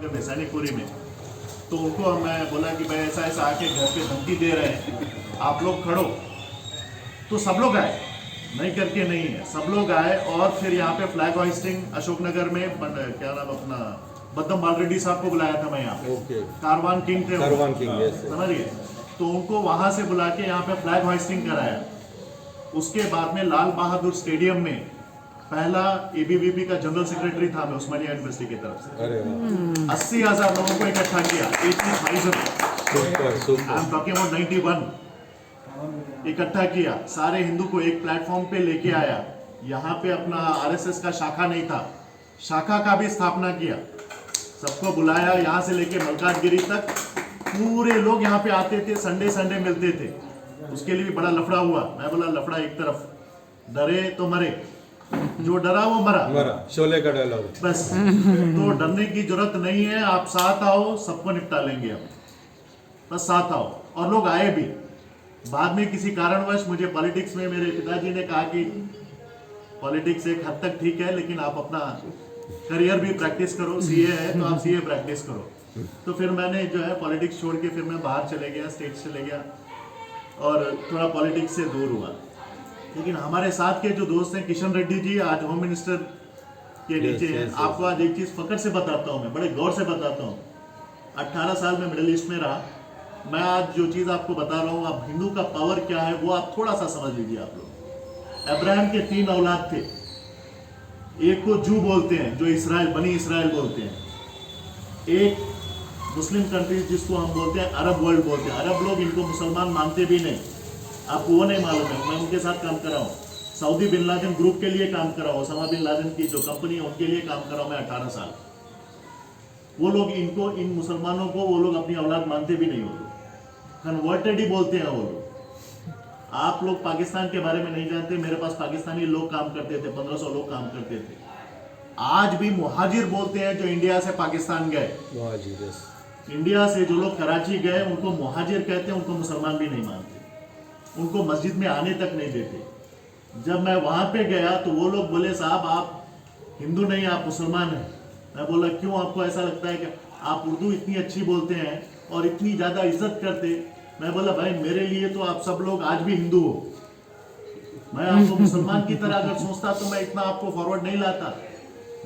अशोकनगर में सैनिकपुरी में। तो उनको मैं बोला कि भाई ऐसा ऐसा आके घर पे धमकी दे रहे हैं, आप लोग खड़ो। तो सब लोग आए, नहीं करके नहीं है, सब लोग आए। और फिर यहाँ पे फ्लैग होइस्टिंग अशोकनगर में क्या नाम अपना बद्दम बालरेड्डी साहब को बुलाया था मैं यहाँ पे। ओके, कारवान किंग थे, कारवान किंग, यस। समझिए। तो उनको वहां से बुला के यहाँ पे फ्लैग होइस्टिंग कराया। उसके बाद में लाल बहादुर स्टेडियम में पहला एबीवीपी का जनरल सेक्रेटरी था मैं उस्मानिया यूनिवर्सिटी की तरफ से। अरे वाह, 80,000 लोगों को इकट्ठा किया, 80,000। Super I super. Am talking about 91। इकट्ठा किया, सारे हिंदू को एक प्लेटफॉर्म पे लेके आया। यहाँ पे अपना आरएसएस का शाखा नहीं था, शाखा का भी स्थापना किया। सबको बुलाया, यहाँ से लेके मलकाजगिरी तक पूरे लोग यहाँ पे आते थे, संडे संडे मिलते थे। उसके लिए भी बड़ा लफड़ा हुआ। मैं बोला लफड़ा एक तरफ, डरे तो मरे, जो डरा वो मरा। मरा, शोले का डायलॉग। बस तो डरने की जरूरत नहीं है, आप साथ आओ, सबको निपटा लेंगे हम। बस साथ आओ। और लोग आए भी। बाद में किसी कारणवश मुझे पॉलिटिक्स में मेरे पिताजी ने कहा कि पॉलिटिक्स एक हद तक ठीक है, लेकिन आप अपना करियर भी प्रैक्टिस करो, सीए है तो आप सीए प्रैक्टिस करो। तो फिर मैंने जो है पॉलिटिक्स छोड़ के फिर मैं बाहर चले गया, स्टेट चले गया और थोड़ा पॉलिटिक्स से दूर हुआ। लेकिन हमारे साथ के जो दोस्त हैं, किशन रेड्डी जी आज होम मिनिस्टर के नीचे हैं। आपको आज एक चीज फकर से बताता हूँ, मैं बड़े गौर से बताता हूँ। 18 साल में मिडिल ईस्ट में रहा मैं। आज जो चीज आपको बता रहा हूँ, आप हिंदू का पावर क्या है वो आप थोड़ा सा समझ लीजिए। आप लोग अब्राहम के 3 औलाद थे। एक को जू बोलते हैं, जो इसराइल बनी इसराइल बोलते हैं। एक मुस्लिम कंट्रीज जिसको हम बोलते हैं अरब वर्ल्ड बोलते हैं। अरब लोग इनको मुसलमान मानते भी नहीं, आपको वो नहीं मालूम है। मैं उनके साथ काम कर रहा हूँ, सऊदी बिन लादेन ग्रुप के लिए काम कर रहा हूँ, ओसामा बिन लादेन की जो कंपनी है उनके लिए काम कर रहा हूँ मैं 18 साल। वो लोग इनको, इन मुसलमानों को वो लोग अपनी औलाद मानते भी नहीं, वो लोग कन्वर्टेड ही बोलते हैं वो लोग। आप लोग पाकिस्तान के बारे में नहीं जानते, मेरे पास पाकिस्तानी लोग काम करते थे, 1500 लोग काम करते थे। आज भी मुहाजिर बोलते हैं जो इंडिया से पाकिस्तान गए। मुहाजिर, यस। इंडिया से जो लोग कराची गए उनको मुहाजिर कहते हैं, उनको मुसलमान भी नहीं मानते, उनको मस्जिद में आने तक नहीं देते। जब मैं वहां पे गया तो वो लोग बोले साहब आप हिंदू नहीं, आप मुसलमान हैं। मैं बोला क्यों, आपको ऐसा लगता है कि आप उर्दू इतनी अच्छी बोलते हैं और इतनी ज़्यादा इज्जत करते। मैं बोला भाई मेरे लिए तो आप सब लोग आज भी हिंदू हो, मैं आपको मुसलमान की तरह अगर सोचता तो मैं इतना आपको फॉरवर्ड नहीं लाता।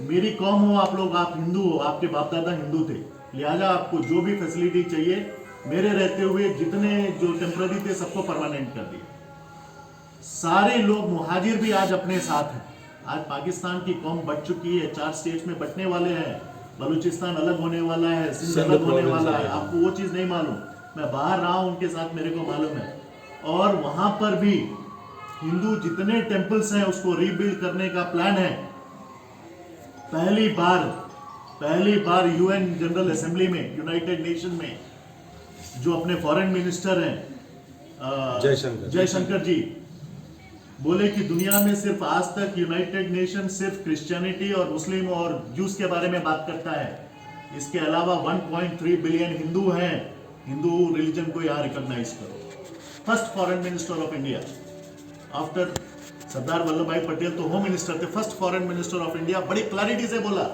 मेरी कौम हो आप लोग, आप हिंदू हो, आपके बाप दादा हिंदू थे, लिहाजा आपको जो भी फैसिलिटी चाहिए मेरे रहते हुए जितने जो टेम्पररी थे सबको परमानेंट कर दिया। सारे लोग मुहाजिर भी आज अपने साथ हैं। आज पाकिस्तान की कौम बट चुकी है, 4 स्टेट्स में बटने वाले हैं, बलूचिस्तान अलग होने वाला है, सिंध अलग होने वाला है। आपको वो चीज़ नहीं मालूम, मैं बाहर रहा हूँ उनके साथ, मेरे को मालूम है। और वहाँ पर भी हिंदू जितने टेम्पल्स हैं उसको रीबिल्ड करने का प्लान है। पहली बार यूएन जनरल असेंबली में, यूनाइटेड नेशन में जो अपने फॉरेन मिनिस्टर हैं जयशंकर जी बोले कि दुनिया में सिर्फ आज तक यूनाइटेड नेशन सिर्फ क्रिश्चियनिटी और मुस्लिम और जूस के बारे में बात करता है। इसके अलावा 1.3 बिलियन हिंदू हैं, हिंदू रिलीजन को यहाँ रिकॉग्नाइज करो। First foreign minister of India after Sardar Vallabh Bhai Patel तो होम मिनिस्टर थे, first foreign minister of India बड़ी क्लैरिटी से बोला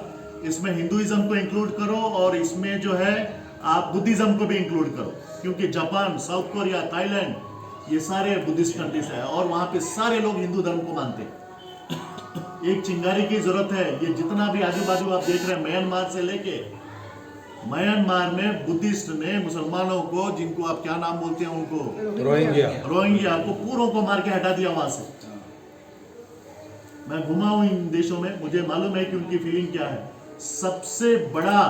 इसमें हिंदुइज्म को इंक्लूड करो और इसमें जो है आप बुद्धिज्म को भी इंक्लूड करो, क्योंकि जापान, साउथ कोरिया, थाईलैंड ये सारे बुद्धिस्ट कंट्रीज है और वहां पे सारे लोग हिंदू धर्म को मानते हैं। एक चिंगारी की जरूरत है। ये जितना भी आजू बाजू आप देख रहे हैं, म्यांमार से लेके, म्यांमार में बुद्धिस्ट ने मुसलमानों को, जिनको आप क्या नाम बोलते हैं उनको, रोहिंग्या को पूरों को मार के हटा दिया वहां से। मैं घुमा हूं इन देशों में, मुझे मालूम है कि उनकी फीलिंग क्या है। सबसे बड़ा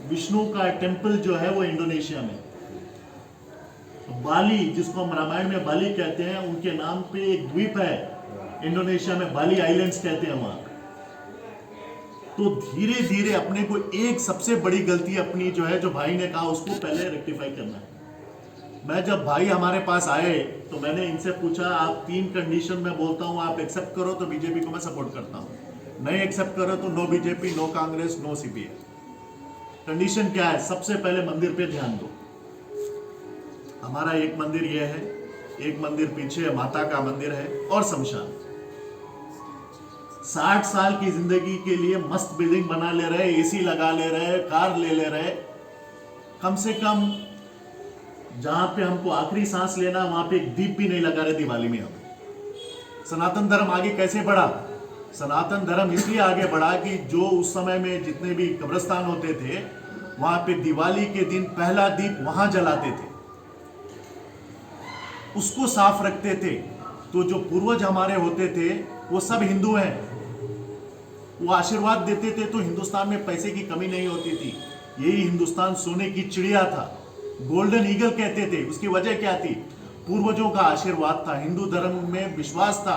विष्णु का टेम्पल जो है वो इंडोनेशिया में, बाली, जिसको हम रामायण में बाली कहते हैं, उनके नाम पे एक द्वीप है इंडोनेशिया में, बाली आइलैंड्स कहते हैं वहां। तो धीरे धीरे अपने को एक सबसे बड़ी गलती अपनी जो है, जो भाई ने कहा उसको पहले रेक्टिफाई करना है। मैं जब भाई हमारे पास आए तो मैंने इनसे पूछा आप 3 कंडीशन में बोलता हूं, आप एक्सेप्ट करो तो बीजेपी को मैं सपोर्ट करता हूं, नहीं एक्सेप्ट करो तो no BJP, no Congress, no CPM. Condition क्या है? सबसे पहले मंदिर पे ध्यान दो। हमारा एक मंदिर ये है, एक मंदिर पीछे माता का मंदिर है और शमशान। 60 साल की जिंदगी के लिए मस्त बिल्डिंग बना ले रहे, एसी लगा ले रहे, कार ले रहे। कम से कम जहां पे हमको आखिरी सांस लेना वहां पे एक दीप भी नहीं लगा रहे दिवाली में हम। सनातन धर्म आगे कैसे बढ़ा? सनातन धर्म इसलिए आगे बढ़ा कि जो उस समय में जितने भी कब्रिस्तान होते थे वहां पे दिवाली के दिन पहला दीप वहां जलाते थे, उसको साफ रखते थे। तो जो पूर्वज हमारे होते थे वो सब हिंदू हैं, वो आशीर्वाद देते थे तो हिंदुस्तान में पैसे की कमी नहीं होती थी। यही हिंदुस्तान सोने की चिड़िया था, गोल्डन ईगल कहते थे। उसकी वजह क्या थी? पूर्वजों का आशीर्वाद था, हिंदू धर्म में विश्वास था।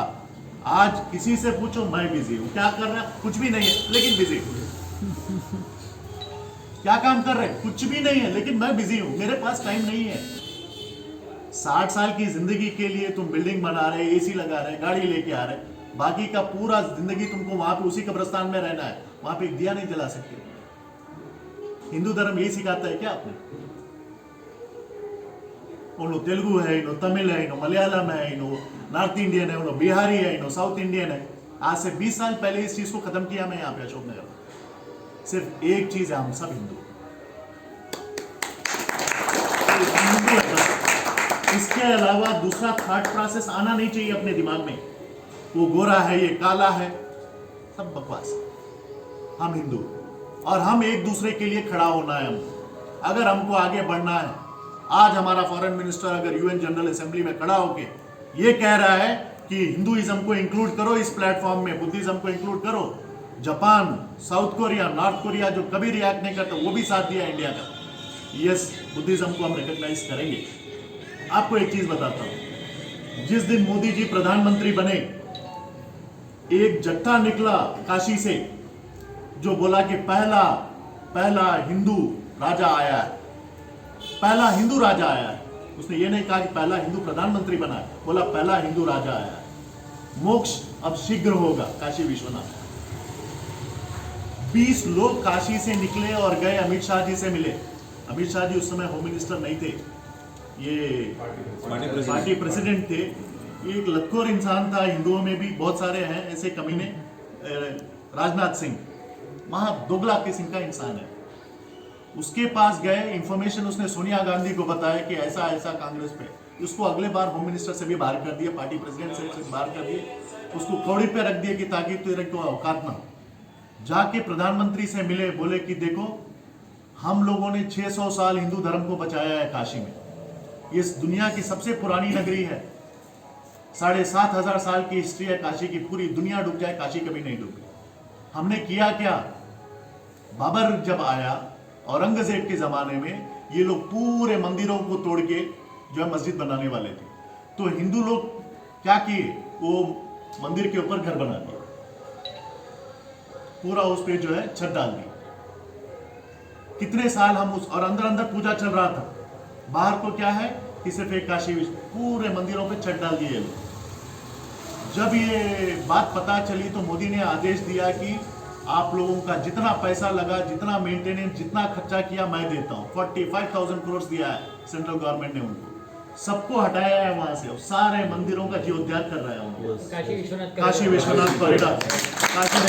आज किसी से पूछो, मैं बिजी हूं। क्या कर रहा है? कुछ भी नहीं है, लेकिन बिजी हूं। क्या काम कर रहे हैं? कुछ भी नहीं है, लेकिन मैं बिजी हूं, मेरे पास टाइम नहीं है। 60 साल की जिंदगी के लिए तुम बिल्डिंग बना रहे, एसी लगा रहे, गाड़ी लेके आ रहे, बाकी का पूरा जिंदगी तुमको वहां पे उसी कब्रिस्तान में रहना है, वहां पे एक दिया नहीं जला सकते। हिंदू धर्म यही सिखाता है क्या आपने? उन्होंने तेलुगु है, इन्हों तमिल है, इन्हों मलयालम है, इन्हों नॉर्थ इंडियन है, उन्हों बिहारी है, इन्हों साउथ इंडियन है। आज से 20 साल पहले इस चीज को खत्म किया मैं यहाँ पे अशोकनगर। सिर्फ एक चीज है, हम सब हिंदू है। इसके अलावा दूसरा थॉट प्रोसेस आना नहीं चाहिए अपने दिमाग में। वो गोरा है, ये काला है, सब बकवास। हम हिंदू, और हम एक दूसरे के लिए खड़ा होना है। हम अगर हमको आगे बढ़ना है, आज हमारा फॉरेन मिनिस्टर अगर यूएन जनरल असेंबली में खड़ा होके ये कह रहा है कि हिंदुइज्म को इंक्लूड करो इस प्लेटफॉर्म में, बुद्धिज्म को इंक्लूड करो, Japan, south Korea, north Korea जो कभी रिएक्ट नहीं करता वो भी साथ दिया इंडिया का। यस, बुद्धिज्म को हम रिकॉग्नाइज करेंगे। आपको एक चीज बताता हूं, जिस दिन मोदी जी प्रधानमंत्री बने, एक जत्था निकला काशी से जो बोला कि पहला हिंदू राजा आया है, पहला हिंदू राजा आया है। उसने ये नहीं कहा कि पहला हिंदू प्रधानमंत्री बना है, बोला पहला हिंदू राजा आया है। मोक्ष अब शीघ्र होगा काशी विश्वनाथ। 20 लोग काशी से निकले और गए अमित शाह जी से मिले। अमित शाह जी उस समय होम मिनिस्टर नहीं थे, ये पार्टी प्रेसिडेंट थे। एक लखोर इंसान था, हिंदुओं में भी बहुत सारे हैं ऐसे कमीने। राजनाथ सिंह महा दोगला किस्म का इंसान है। उसके पास गए, इंफॉर्मेशन उसने सोनिया गांधी को बताया कि ऐसा ऐसा कांग्रेस पे। उसको अगले बार होम मिनिस्टर से भी बाहर कर दिया, पार्टी प्रेसिडेंट से बाहर कर दिए, उसको कौड़ी पे रख दिया कि ताकि तेरे को औकात ना हो। जाके प्रधानमंत्री से मिले, बोले कि देखो हम लोगों ने 600 साल हिंदू धर्म को बचाया है काशी में। ये इस दुनिया की सबसे पुरानी नगरी है, 7,500 साल की हिस्ट्री है काशी की। पूरी दुनिया डूब जाए, काशी कभी नहीं डूबी। हमने किया क्या? बाबर जब आया, औरंगजेब के जमाने में, ये लोग पूरे मंदिरों को तोड़ के जो है मस्जिद बनाने वाले थे। तो हिंदू लोग क्या किए? वो मंदिर के ऊपर घर बना दिया, पूरा उस पे जो है छत डाल दी। कितने साल हम उस, और अंदर अंदर पूजा चल रहा था। बाहर तो क्या है कि सिर्फ एक काशी पूरे मंदिरों पे छत डाल दिए लोग। जब ये बात पता चली तो मोदी ने आदेश दिया कि आप लोगों का जितना पैसा लगा, जितना मेंटेनेंस, जितना खर्चा किया मैं देता हूं। 45,000 करोड़ दिया है सेंट्रल गवर्नमेंट ने उनको। सबको हटाया है वहां से, सारे मंदिरों का जीर्णोद्धार कर रहा है उनको। काशी विश्वनाथ कॉरिडोर, काशी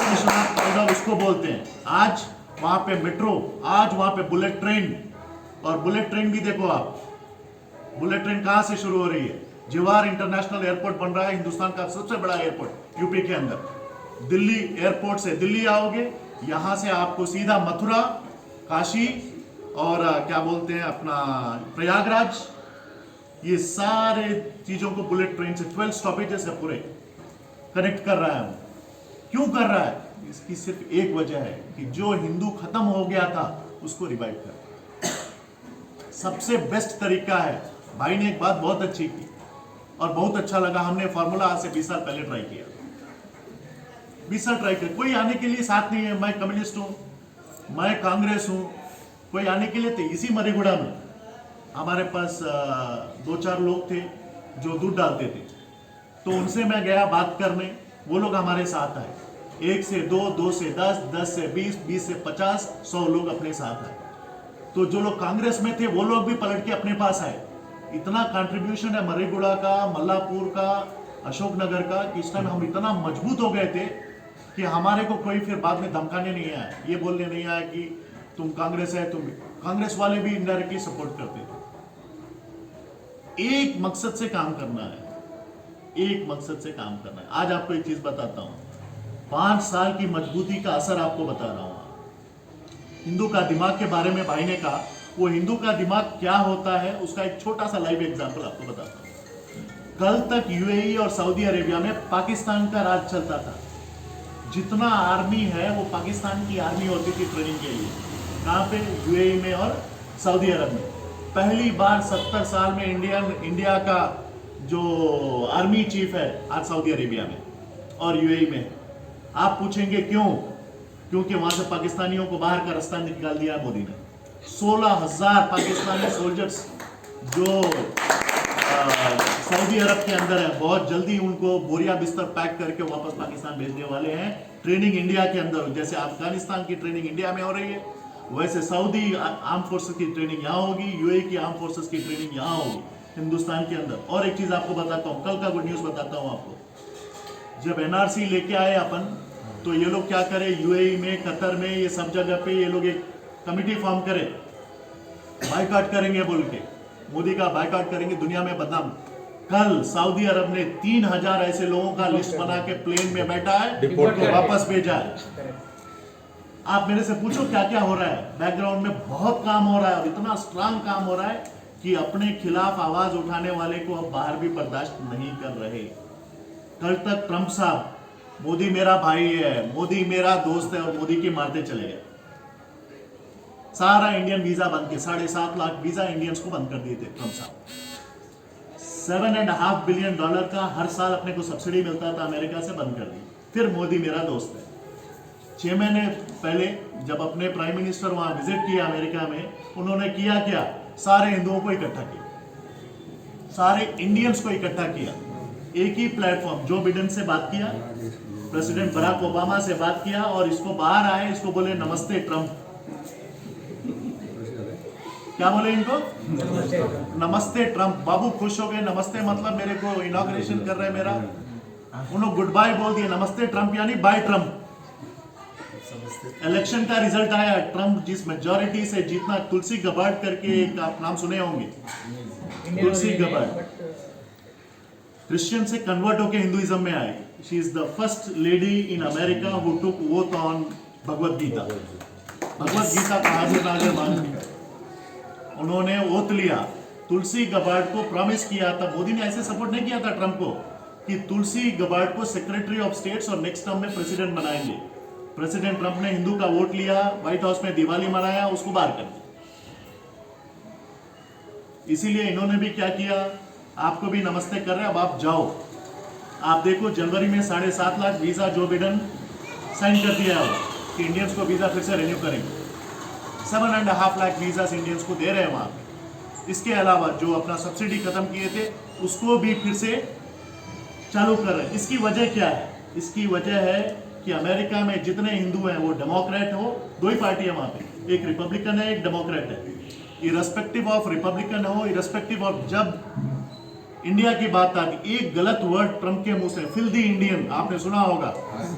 विश्वनाथ कॉरिडोर उसको बोलते हैं। आज वहां पे मेट्रो, आज वहां पे बुलेट ट्रेन, और बुलेट ट्रेन भी देखो आप, बुलेट ट्रेन कहां से शुरू हो रही है? जवाहर इंटरनेशनल एयरपोर्ट बन रहा है, हिंदुस्तान का सबसे बड़ा एयरपोर्ट यूपी के अंदर। दिल्ली एयरपोर्ट से दिल्ली आओगे, यहां से आपको सीधा मथुरा, काशी और क्या बोलते हैं अपना प्रयागराज, ये सारे चीजों को बुलेट ट्रेन से 12 स्टॉपेजेस है पूरे कनेक्ट कर रहा है। क्यों कर रहा है? इसकी सिर्फ एक वजह है कि जो हिंदू खत्म हो गया था उसको रिवाइव कर। सबसे बेस्ट तरीका है। भाई ने एक बात बहुत अच्छी की और बहुत अच्छा लगा। हमने फॉर्मूला आज से 20 साल पहले ट्राई किया, 20 साल ट्राई किया। कोई आने के लिए साथ नहीं है। मैं कम्युनिस्ट हूं, मैं कांग्रेस हूं, कोई आने के लिए। तो इसी मरीगुड़ा में हमारे पास 2-4 लोग थे जो दूध डालते थे, तो उनसे मैं गया बात करने। वो लोग हमारे साथ आए, 1 से 2, 2 से 10, 10 से 20, 20 से 50, 100 लोग अपने साथ आए। तो जो लोग कांग्रेस में थे वो लोग भी पलट के अपने पास आए। इतना कंट्रीब्यूशन है मर्रीगुड़ा का, मल्लापुर का, अशोकनगर का कि इस टाइम हम इतना मजबूत हो गए थे कि हमारे को कोई फिर बाद में धमकाने नहीं आया, ये बोलने नहीं आया कि तुम कांग्रेस है, तुम कांग्रेस वाले भी इनडायरेक्टली सपोर्ट करते थे। एक मकसद से काम करना है, एक मकसद से काम करना है। आज आपको एक चीज बताता हूं, 5 साल की मजबूती का असर आपको बता रहा हूं। हिंदू का दिमाग के बारे में भाई ने कहा, वो हिंदू का दिमाग क्या होता है उसका एक छोटा सा लाइव एग्जांपल आपको बताता हूं। कल तक यूएई और सऊदी अरेबिया में पाकिस्तान का राज चलता था। जितना आर्मी है वो पाकिस्तान की आर्मी होती थी ट्रेनिंग के लिए। कहां पे? यूएई में और सऊदी अरब में। पहली बार 70 साल में इंडिया का जो आर्मी चीफ है आज सऊदी अरेबिया में और यूएई में। आप पूछेंगे क्यों? क्योंकि वहां से पाकिस्तानियों को बाहर का रास्ता निकाल दिया मोदी ने। 16,000 पाकिस्तानी सोल्जर्स जो सऊदी अरब के अंदर है, बहुत जल्दी उनको बोरिया बिस्तर पैक करके वापस पाकिस्तान भेजने वाले हैं। ट्रेनिंग इंडिया के अंदर, जैसे अफगानिस्तान की ट्रेनिंग इंडिया में हो रही है, वैसे सऊदी आर्म फोर्सेस की ट्रेनिंग यहाँ होगी, यूएई की आर्म फोर्सेस की ट्रेनिंग यहाँ होगी हिंदुस्तान के अंदर। और एक चीज आपको बताता हूँ, कल का गुड न्यूज बताता हूँ आपको। जब एनआरसी लेके आए अपन, तो ये लोग क्या करे, यूएई में, कतर में, ये सब जगह पे ये लोग एक कमिटी फॉर्म करे, बायकॉट करेंगे बोल के, मोदी का बायकॉट करेंगे, दुनिया में बदनाम। कल सऊदी अरब ने 3,000 ऐसे लोगों का लिस्ट बना के प्लेन में बैठा है, उनको वापस भेजा है। आप मेरे से पूछो क्या क्या हो रहा है बैकग्राउंड में। बहुत काम हो रहा है, इतना स्ट्रांग काम हो रहा है कि अपने खिलाफ आवाज उठाने वाले को अब बाहर भी बर्दाश्त नहीं कर रहे। कल तक ट्रंप साहब, मोदी मेरा भाई है, मोदी मेरा दोस्त है, और मोदी की मारते चले गए। सारा इंडियन वीजा बंद किया, 7.5 लाख वीजा इंडियंस को बंद कर दिए थे ट्रंप साहब। $7.5 बिलियन का हर साल अपने को सब्सिडी मिलता था अमेरिका से, बंद कर दी। फिर मोदी मेरा दोस्त है। 6 महीने पहले जब अपने प्राइम मिनिस्टर वहां विजिट किया अमेरिका में, उन्होंने किया क्या? सारे हिंदुओं को इकट्ठा किया, सारे इंडियंस को इकट्ठा किया। एक ही प्लेटफॉर्म, जो बिडेन से बात किया, प्रेसिडेंट बराक ओबामा से बात किया, और इसको बाहर आए, इसको बोले नमस्ते ट्रंप। क्या बोले इनको? नमस्ते ट्रंप। बाबू खुश हो गए, नमस्ते मतलब मेरे को इनॉग्रेशन कर रहे हैं मेरा। उन्होंने गुड बाय बोल दिया, नमस्ते ट्रंप यानी बाय ट्रंप। इलेक्शन का रिजल्ट आया, ट्रंप जिस मेजॉरिटी से जीतना, तुलसी गबार्ड करके एक आप नाम सुने होंगे, तुलसी गबार्ड क्रिश्चियन से कन्वर्ट होकर हिंदुइज्म में आई। She is the first lady in America who took oath on Bhagavad Gita. Bhagavad Gita का हाजिर नाजिर मान लिया, उन्होंने ओथ लिया। तुलसी गबार्ड को प्रॉमिस किया था, मोदी ने ऐसे सपोर्ट नहीं किया था ट्रंप को, कि तुलसी गबार्ड को सेक्रेटरी ऑफ स्टेट्स और नेक्स्ट टर्म में प्रेसिडेंट बनाएंगे। प्रेसिडेंट ट्रंप ने हिंदू का वोट लिया, व्हाइट हाउस में दिवाली मनाया, उसको बाहर कर दिया। इसीलिए इन्होंने भी क्या किया, आपको भी नमस्ते कर रहे हैं, अब आप जाओ। आप देखो जनवरी में 7.5 lakh visa Joe Biden sign कर दिया है कि इंडियंस को वीजा फिर से रिन्यू करेंगे। 7.5 लाख वीजा इंडियंस को दे रहे हैं वहां पे। इसके अलावा जो अपना सब्सिडी खत्म किए थे उसको भी फिर से चालू कर रहे हैं। इसकी वजह क्या है? इसकी वजह है कि अमेरिका में जितने हिंदू हैं वो डेमोक्रेट हो, 2 ही पार्टी है वहां पे, एक रिपब्लिकन है, एक डेमोक्रेट है। इरेस्पेक्टिव ऑफ रिपब्लिकन हो, इरेस्पेक्टिव ऑफ, जब इंडिया की बात आ गई, एक गलत वर्ड ट्रंप के मुंह से, फिल्दी इंडियन, आपने सुना होगा,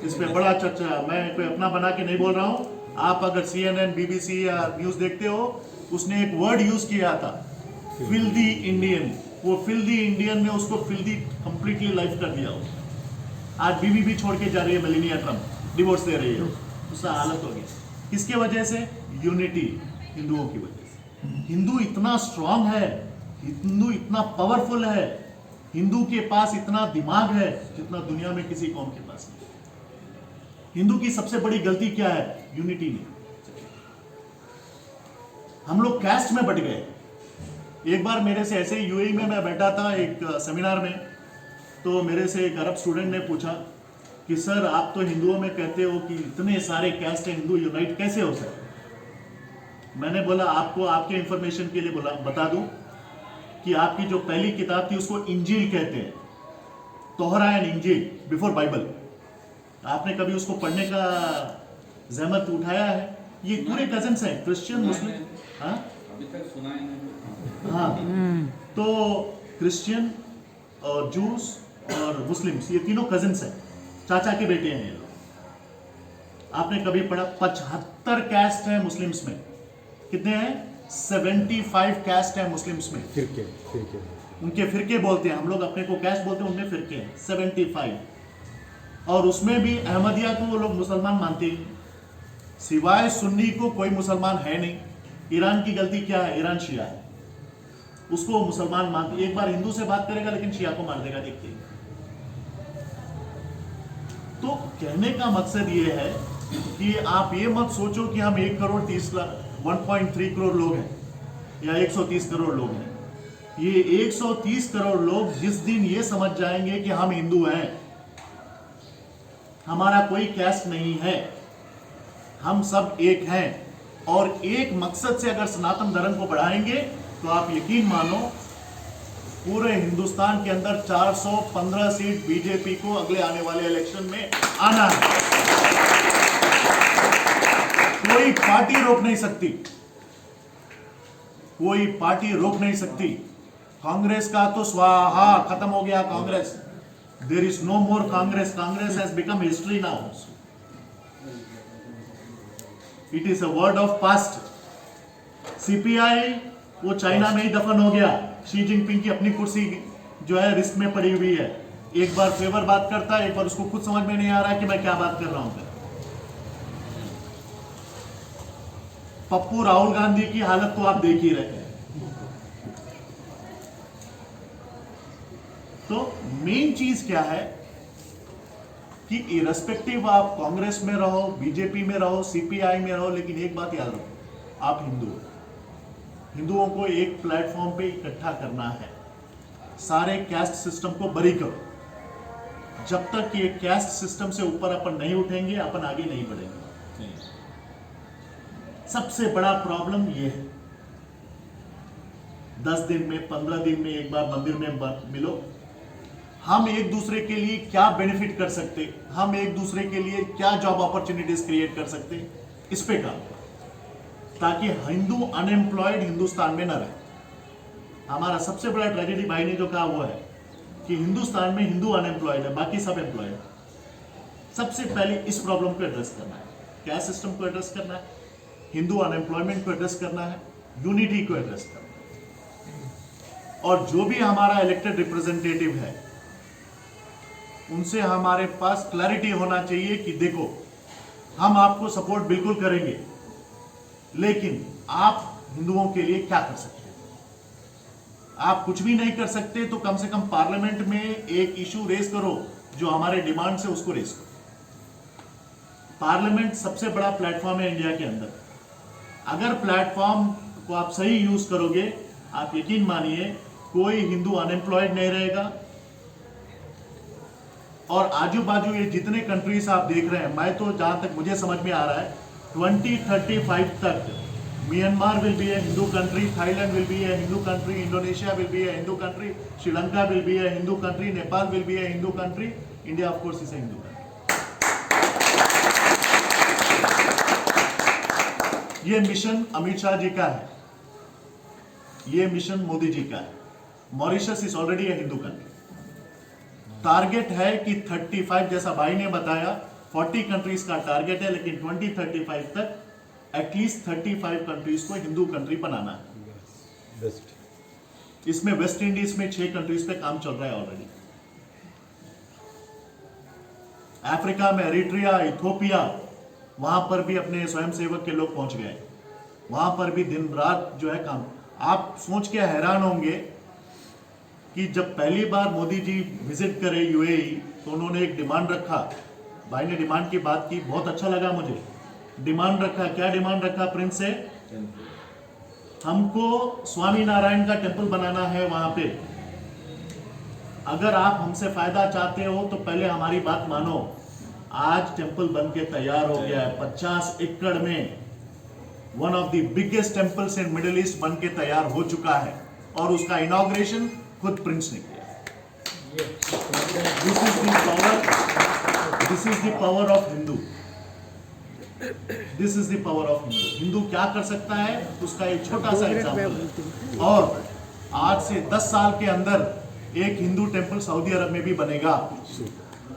इस पे बड़ा चर्चा है। मैं कोई अपना बना के नहीं बोल रहा हूं, आप अगर CNN, BBC या न्यूज देखते हो, उसने एक वर्ड यूज किया था, फिल्दी इंडियन। वो फिल्दी इंडियन ने उसको फिल्दी कंप्लीटली लाइफ कर दिया। आज बीवी भी छोड़ के जा रही है मेलानिया ट्रंप, डिवोर्स दे रही है, उसका हालत हो गई। किसके वजह से? यूनिटी, हिंदुओं की वजह से। हिंदू इतना स्ट्रांग है, हिंदू इतना पावरफुल है, हिंदू के पास इतना दिमाग है जितना दुनिया में किसी कौम के पास नहीं। हिंदू की सबसे बड़ी गलती क्या है? यूनिटी नहीं। हम लोग कैस्ट में बट गए। एक बार मेरे से ऐसे यूएई में मैं बैठा था एक सेमिनार में, तो मेरे से एक अरब स्टूडेंट ने पूछा कि सर आप तो हिंदुओं में कहते हो कि इतने सारे कैस्ट है, हिंदू यूनाइट कैसे हो सकते? मैंने बोला आपको आपके इंफॉर्मेशन के लिए बोला बता दूं कि आपकी जो पहली किताब थी उसको इंजील कहते हैं, तोहरा एंड इंजील बिफोर बाइबल। आपने कभी उसको पढ़ने का जहमत उठाया है? ये पूरे कजिन्स हैं, क्रिश्चियन, मुस्लिम। हाँ अभी तक सुना ही नहीं। हाँ, तो क्रिश्चियन और जूस और मुस्लिम्स, ये तीनों कजिन्स हैं, चाचा के बेटे हैं ये लोग। आपने कभी पढ़ा 75 कैस्ट हैं मुस्लिम्स में, कितने हैं? 75 कैस्ट हैं मुस्लिम्स में। फिरके फिरके उनके फिरके बोलते हैं, हम लोग अपने को कैस्ट बोलते हैं, उनमें फिरके हैं 75। और उसमें भी अहमदिया को वो लोग मुसलमान मानते ही नहीं, सिवाय सुन्नी को कोई मुसलमान है नहीं। ईरान की गलती क्या है? ईरान शिया है, उसको वो मुसलमान मानते। एक बार हिंदू से बात करेगा लेकिन शिया को मार देगा, देखते। तो कहने का मकसद ये है कि आप ये मत सोचो कि हम 1 करोड़ 30 लाख 1.3 करोड़ लोग हैं या 130 करोड़ लोग हैं। ये 130 करोड़ लोग जिस दिन ये समझ जाएंगे कि हम हिंदू हैं, हमारा कोई कैस्ट नहीं है, हम सब एक हैं और एक मकसद से अगर सनातन धर्म को बढ़ाएंगे, तो आप यकीन मानो पूरे हिंदुस्तान के अंदर 415 सीट बीजेपी को अगले आने वाले इलेक्शन में आना है। कोई पार्टी रोक नहीं सकती, कोई पार्टी रोक नहीं सकती। कांग्रेस का तो स्वाहा, खत्म हो गया Congress. There is no more Congress. Congress has become history now. It is a word of past. CPI वो चाइना में ही दफन हो गया। शी जिनपिंग की अपनी कुर्सी जो है रिस्क में पड़ी हुई है। एक बार फेवर बात करता है, एक बार उसको खुद समझ में नहीं आ रहा है कि मैं क्या बात कर रहा हूं। पप्पू राहुल गांधी की हालत तो आप देख ही रहे हैं। तो मेन चीज क्या है कि इरेस्पेक्टिव आप कांग्रेस में रहो, बीजेपी में रहो, सीपीआई में रहो, लेकिन एक बात याद रखो, आप हिंदू हो। हिंदुओं को एक प्लेटफॉर्म पे इकट्ठा करना है। सारे कैस्ट सिस्टम को बरी करो। जब तक ये कैस्ट सिस्टम से ऊपर अपन नहीं उठेंगे, अपन आगे नहीं बढ़ेंगे। सबसे बड़ा प्रॉब्लम ये है। 10 दिन में 15 दिन में एक बार मंदिर में मिलो। हम एक दूसरे के लिए क्या बेनिफिट कर सकते, हम एक दूसरे के लिए क्या जॉब अपॉर्चुनिटीज क्रिएट कर सकते, इस पे काम, ताकि हिंदू अनएम्प्लॉयड हिंदुस्तान में न रहे। हमारा सबसे बड़ा ट्रेजेडी भाई ने जो कहा वो है कि हिंदुस्तान में हिंदू अनएम्प्लॉयड है, बाकी सब एम्प्लॉयड। सबसे पहले इस प्रॉब्लम को एड्रेस करना है, कैस्ट सिस्टम को एड्रेस करना है, हिंदू अनएम्प्लॉयमेंट को एड्रेस करना है, यूनिटी को एड्रेस करना है। और जो भी हमारा इलेक्टेड रिप्रेजेंटेटिव है, उनसे हमारे पास क्लैरिटी होना चाहिए कि देखो, हम आपको सपोर्ट बिल्कुल करेंगे, लेकिन आप हिंदुओं के लिए क्या कर सकते हैं? आप कुछ भी नहीं कर सकते तो कम से कम पार्लियामेंट में एक इशू रेज करो जो हमारे डिमांड से, उसको रेज करो। पार्लियामेंट सबसे बड़ा प्लेटफॉर्म है इंडिया के अंदर। अगर प्लेटफॉर्म को आप सही यूज करोगे, आप यकीन मानिए कोई हिंदू अनएम्प्लॉयड नहीं रहेगा। और आजू बाजू ये जितने कंट्रीज आप देख रहे हैं, मैं तो जहां तक मुझे समझ में आ रहा है 2035 तक Myanmar will be A Hindu country, Thailand will be A Hindu country, Indonesia will be A Hindu country, Sri Lanka will be A Hindu country, Nepal will be A Hindu country, India of course is a Hindu country. ये मिशन अमित शाह जी का है, ये मिशन मोदी जी का है। Mauritius is already A Hindu country. Target है कि 35, जैसा भाई ने बताया 40 कंट्रीज का टारगेट है, लेकिन 2035 तक एटलीस्ट 35 कंट्रीज को हिंदू कंट्री बनाना है। बेस्ट। इसमें वेस्ट इंडीज में 6 कंट्रीज पे काम चल रहा है ऑलरेडी। अफ्रीका में एरिट्रिया, इथोपिया, वहां पर भी अपने स्वयंसेवक के लोग पहुंच गए। वहां पर भी दिन रात जो है काम। आप सोच के हैरान होंगे कि जब पहली बार मोदी जी विजिट करे यूएई, तो उन्होंने एक डिमांड रखा। भाई ने डिमांड की बात की, बहुत अच्छा लगा मुझे। डिमांड रखा, क्या डिमांड रखा प्रिंस से? हमको स्वामी नारायण का टेम्पल बनाना है वहां पे। अगर आप हमसे फायदा चाहते हो तो पहले हमारी बात मानो। आज टेम्पल बन के तैयार हो गया है 50 एकड़ में। One of the biggest temples in middle east बन के तैयार हो चुका है और उसका इनॉग्रेशन खुद प्रिंस ने किया। This is the power of Hindu. This is the power of Hindu. Hindu क्या कर सकता है उसका एक छोटा सा एग्जाम्पल है। और आज से 10 साल के अंदर एक हिंदू टेम्पल सऊदी अरब में भी बनेगा।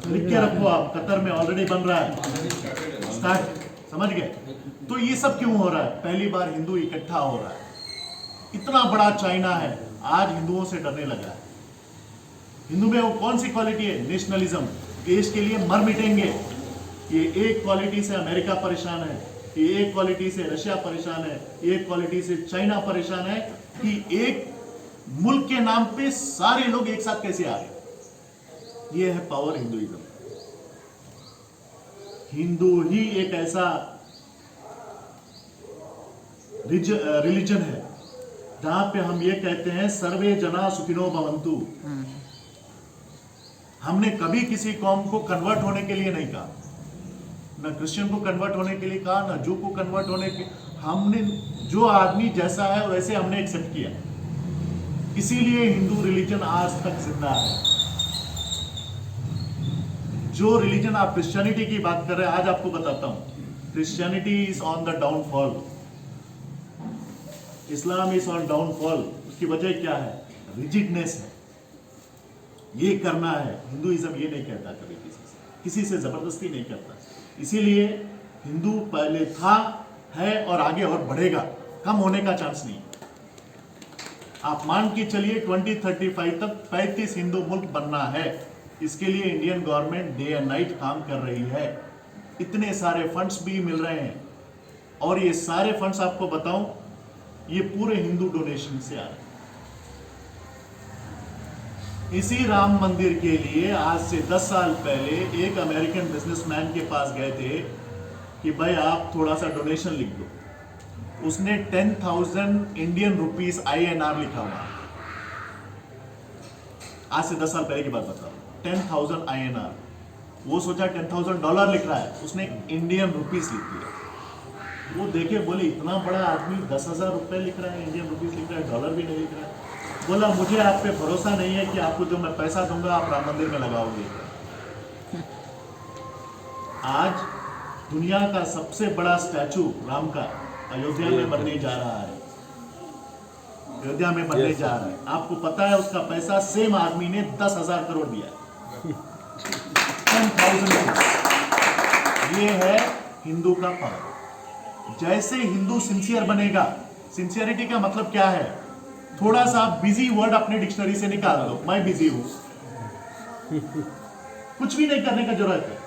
लिख के रखो आप, कतर में ऑलरेडी बन रहा है, स्टार्ट, समझ गए? तो ये सब क्यों हो रहा है? पहली बार हिंदू इकट्ठा हो रहा है। इतना बड़ा चाइना है, आज हिंदुओं से डरने लगा है। हिंदू में वो कौन सी क्वालिटी है? नेशनलिज्म, देश के लिए मर मिटेंगे। ये एक क्वालिटी से अमेरिका परेशान है, ये एक क्वालिटी से रशिया परेशान है, एक क्वालिटी से चाइना परेशान है कि एक मुल्क के नाम पे सारे लोग एक साथ कैसे आ गए। ये है पावर हिंदुइज्म। हिंदू ही एक ऐसा रिलीजन है जहां पे हम ये कहते हैं सर्वे जना सुखिनो भवंतु। हमने कभी किसी कौम को कन्वर्ट होने के लिए नहीं कहा, ना क्रिश्चियन को कन्वर्ट होने के लिए कहा, ना जू को कन्वर्ट होने के। हमने जो आदमी जैसा है वैसे हमने एक्सेप्ट किया। इसीलिए हिंदू रिलीजन आज तक जिंदा है। जो रिलीजन आप क्रिश्चियनिटी की बात कर रहे हैं, आज आपको बताता हूं, Christianity is on the downfall, Islam is on downfall. उसकी वजह क्या है? रिजिडनेस है, ये करना है। हिंदुइज्म ये नहीं कहता कभी किसी से जबरदस्ती नहीं करता। इसीलिए हिंदू पहले था, है और आगे और बढ़ेगा, कम होने का चांस नहीं। आप मान के चलिए 2035 तक 35 हिंदू मुल्क बनना है। इसके लिए Indian government day and night काम कर रही है। इतने सारे फंड्स भी मिल रहे हैं, और ये सारे फंड्स आपको बताऊं, ये पूरे हिंदू डोनेशन से आ रहे हैं। इसी राम मंदिर के लिए आज से 10 साल पहले एक अमेरिकन बिजनेसमैन के पास गए थे कि भाई आप थोड़ा सा डोनेशन लिख दो। उसने 10,000 इंडियन रुपीस INR लिखा हुआ। आज से 10 साल पहले की बात बताओ, 10,000 INR। वो सोचा $10,000 लिख रहा है, उसने इंडियन रुपीस लिख दिया। वो देखे, बोले इतना बड़ा आदमी 10,000 रुपए लिख रहा है, इंडियन रुपीस लिख रहा है, डॉलर भी नहीं लिख रहा है। बोला मुझे आप पे भरोसा नहीं है कि आपको जो मैं पैसा दूंगा आप राम मंदिर में लगाओगे। आज दुनिया का सबसे बड़ा स्टैचू राम का अयोध्या में बनने जा रहा है। अयोध्या में बनने जा रहा है। आपको पता है उसका पैसा सेम आदमी ने 10,000 करोड़ दिया। 10,000। ये है हिंदू का पावर। जैसे हिंदू सिंसियर बनेगा, सिंसियरिटी का मतलब क्या है? थोड़ा सा बिजी वर्ड अपने डिक्शनरी से निकाल दो, मैं बिजी हूं। कुछ भी नहीं करने का जरूरत है,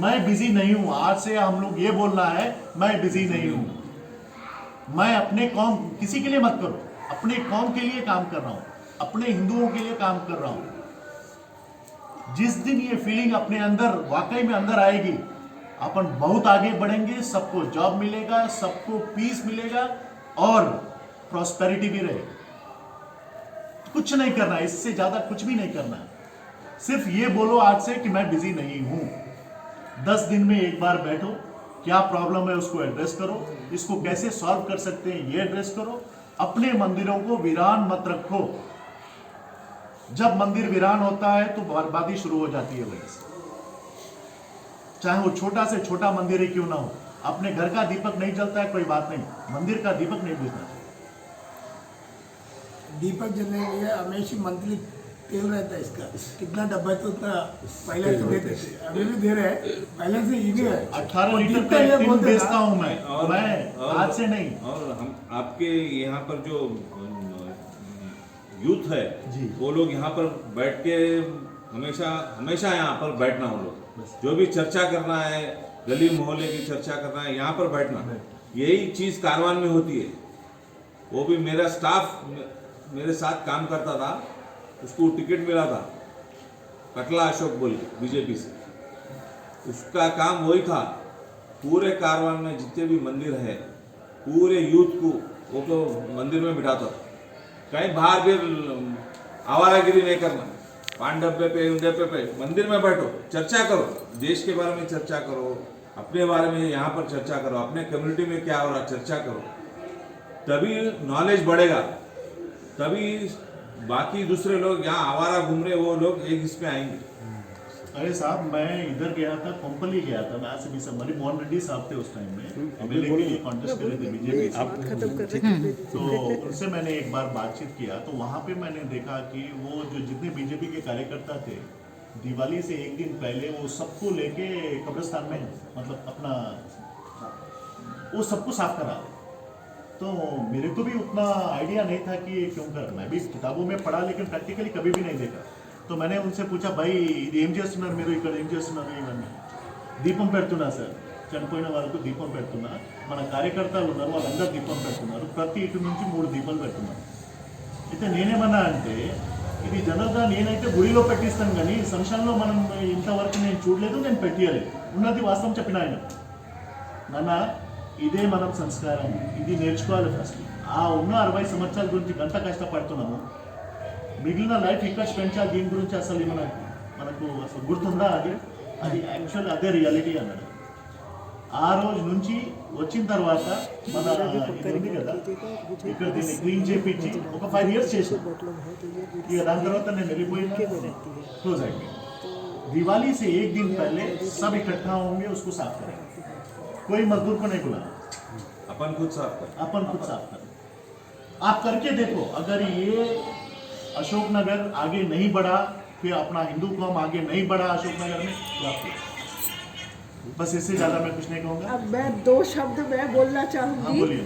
मैं बिजी नहीं हूं। आज से हम लोग ये बोलना है, मैं बिजी नहीं हूं। मैं अपने कौम, किसी के लिए मत करो, अपने कौम के लिए काम कर रहा हूं, अपने हिंदुओं के लिए काम कर रहा हूं। जिस दिन ये फीलिंग अपने अंदर वाकई में अंदर आएगी, अपन बहुत आगे बढ़ेंगे। सबको जॉब मिलेगा, सबको पीस मिलेगा और प्रॉस्पेरिटी भी रहेगी। कुछ नहीं करना है, इससे ज्यादा कुछ भी नहीं करना है। सिर्फ ये बोलो आज से कि मैं बिजी नहीं हूं। 10 दिन में एक बार बैठो, क्या प्रॉब्लम है उसको एड्रेस करो, इसको कैसे सॉल्व कर सकते हैं ये एड्रेस करो। अपने मंदिरों को वीरान मत रखो। जब मंदिर वीरान होता है तो बर्बादी शुरू हो जाती है वहीं से, चाहे वो छोटा से छोटा मंदिर ही क्यों ना हो। अपने घर का दीपक नहीं जलता है कोई बात नहीं, मंदिर का दीपक नहीं बुझना चाहिए। दीपक जलने के लिए हमेशा मंथली तेल रहता है इसका, कितना डब्बा है तो उतना पहले से देते थे, अभी भी दे रहे हैं, पहले से ही है। 18 लीटर का एक टिन बेचता हूं मैं आज से नहीं। और हम आपके यहाँ पर जो यूथ है जी, वो लोग यहाँ पर बैठ के हमेशा यहाँ पर बैठना, वो लोग जो भी चर्चा करना है, गली मोहल्ले की चर्चा करना है, यहाँ पर बैठना, यही चीज कारवान में होती है। वो भी मेरा स्टाफ मेरे साथ काम करता था, उसको टिकट मिला था, कटला अशोक बोल के बीजेपी से। उसका काम वही था, पूरे कारवान में जितने भी मंदिर है पूरे यूथ को वो तो मंदिर में बिठाता था। कहीं बाहर भी आवारागिरी नहीं करना, 5 डब्बे पे उन डब्बे पे, मंदिर में बैठो, चर्चा करो, देश के बारे में चर्चा करो, अपने बारे में यहाँ पर चर्चा करो, अपने कम्युनिटी में क्या हो रहा चर्चा करो। तभी नॉलेज बढ़ेगा, तभी बाकी दूसरे लोग यहाँ आवारा घूम रहे वो लोग एक इसमें आएंगे। अरे साहब मैं इधर गया था, कोम्पली गया था, मैं आज से 20 मरी मोहन रेड्डी साहब थे उस टाइम में, एमएलए के लिए कॉन्टेस्ट करे थे बीजेपी से। तो उनसे मैंने एक बार बातचीत किया तो वहाँ पे मैंने देखा कि वो जो जितने बीजेपी के कार्यकर्ता थे, दिवाली से एक दिन पहले वो सबको लेके कब्रिस्तान में मतलब अपना वो सबको साफ करा। तो मेरे को भी उतना आइडिया नहीं था कि ये क्यों कर, मैं भी किताबों में पढ़ा लेकिन प्रैक्टिकली कभी भी नहीं देखा। तो मैंने उनसे पूछा, भाई ఇది ఏం చేస్తున్నారు మీరు ఇక్కడ, ఏం చేస్తున్నారు ఇవన్నీ? దీపం పెడుతున్నా సార్, చనిపోయిన వాళ్ళకు దీపం పెడుతున్నా, మన కార్యకర్తలు ఉన్నారు వాళ్ళందరూ దీపం పెడుతున్నారు, ప్రతి ఇటు నుంచి 3 దీపాలు పెడుతున్నారు. అయితే నేనేమన్నా అంటే ఇది జనరల్గా నేనైతే గుడిలో పెట్టిస్తాను కానీ సంవత్సరంలో మనం ఇంతవరకు నేను చూడలేదు, నేను పెట్టియలేదు. ఉన్నది వాస్తవం చెప్పిన ఆయన, నాన్న ఇదే మనం సంస్కారం, ఇది నేర్చుకోవాలి ఫస్ట్. ఆ ఉన్న 60 సంవత్సరాల గురించి గంట కష్టపడుతున్నాము, మిగిలిన లైఫ్ ఇక్కడ స్పెండ్ చేయాలి, దీని గురించి అసలు మనకు అసలు గుర్తుందా? అది యాక్చువల్ అదే రియాలిటీ అన్నాడు. ఆ రోజు నుంచి వచ్చిన తర్వాత మన ఇది ఉంది కదా ఇక్కడ దీన్ని క్లీన్ చేపించి ఒక 5 years చేసాం. ఇక దాని తర్వాత నేను వెళ్ళిపోయినా క్లోజ్ అయిపోయింది. दिवाली से एक दिन पहले सब इकट्ठा होंगे, उसको साफ करेंगे, कोई मजदूर को नहीं बुलाना, अपन खुद साफ कर। अपन खुद साफ करें। आप करके देखो, अगर ये अशोकनगर आगे नहीं बढ़ा, फिर अपना हिंदू कौम आगे नहीं बढ़ा अशोकनगर में, तो आप बस इससे ज्यादा मैं कुछ नहीं कहूँगा। अब मैं 2 शब्द मैं बोलना हाँ चाहूंगी। बोलिए।